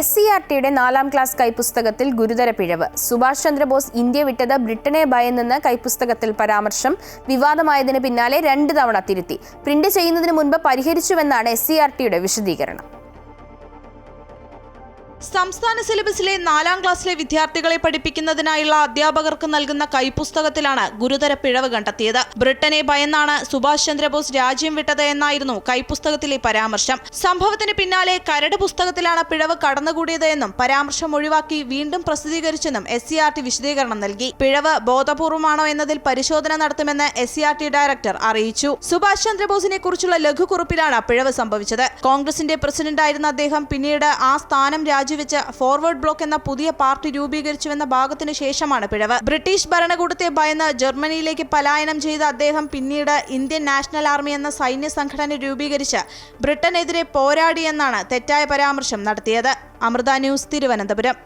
SCERTയുടെ 4ാം class കൈപ്പുസ്തകത്തിൽ ഗുരുതര പിഴവ്. Subhash Chandrabose India വിട്ടത് ബ്രിട്ടനെ ഭയന്നെന്ന് കൈപ്പുസ്തകത്തിൽ പരാമർശം വിവാദമായതിന് പിന്നാലെ 2 തവണ തിരുത്തി. പ്രിന്റ് ചെയ്യുന്നതിന് മുൻപ് പരിഹരിച്ചുവെന്നാണ് SCERTയുടെ വിശദീകരണം. സംസ്ഥാന സിലബസിലെ 4ാം ക്ലാസ്സിലെ വിദ്യാർത്ഥികളെ പഠിപ്പിക്കുന്നതിനായുള്ള അധ്യാപകർക്ക് നൽകുന്ന കൈപ്പുസ്തകത്തിലാണ് ഗുരുതര പിഴവ് കണ്ടെത്തിയത്. ബ്രിട്ടനെ ഭയന്നാണ് സുഭാഷ് ചന്ദ്രബോസ് രാജ്യം വിട്ടത് എന്നായിരുന്നു കൈപ്പുസ്തകത്തിലെ പരാമർശം. സംഭവത്തിന് പിന്നാലെ കരട് പുസ്തകത്തിലാണ് പിഴവ് കടന്നുകൂടിയത് എന്നും പരാമർശം ഒഴിവാക്കി വീണ്ടും പ്രസിദ്ധീകരിച്ചെന്നും SCERT വിശദീകരണം നൽകി. പിഴവ് ബോധപൂർവമാണോ എന്നതിൽ പരിശോധന നടത്തുമെന്ന് SCERT ഡയറക്ടർ അറിയിച്ചു. സുഭാഷ് ചന്ദ്രബോസിനെ കുറിച്ചുള്ള ലഘുക്കുറിപ്പിലാണ് പിഴവ് സംഭവിച്ചത്. കോൺഗ്രസിന്റെ പ്രസിഡന്റായിരുന്ന അദ്ദേഹം പിന്നീട് ആ സ്ഥാനം രാജിവെച്ച് ഫോർവേഡ് ബ്ലോക്ക് എന്ന പുതിയ പാർട്ടി രൂപീകരിച്ചുവെന്ന ഭാഗത്തിന് ശേഷമാണ് പിഴവ്. ബ്രിട്ടീഷ് ഭരണകൂടത്തെ ഭയന്ന് ജർമ്മനിയിലേക്ക് പലായനം ചെയ്ത അദ്ദേഹം പിന്നീട് ഇന്ത്യൻ നാഷണൽ ആർമി എന്ന സൈന്യ സംഘടന രൂപീകരിച്ച് ബ്രിട്ടനെതിരെ പോരാടിയെന്നാണ് തെറ്റായ പരാമർശം നടത്തിയത്. അമൃത ന്യൂസ്, തിരുവനന്തപുരം.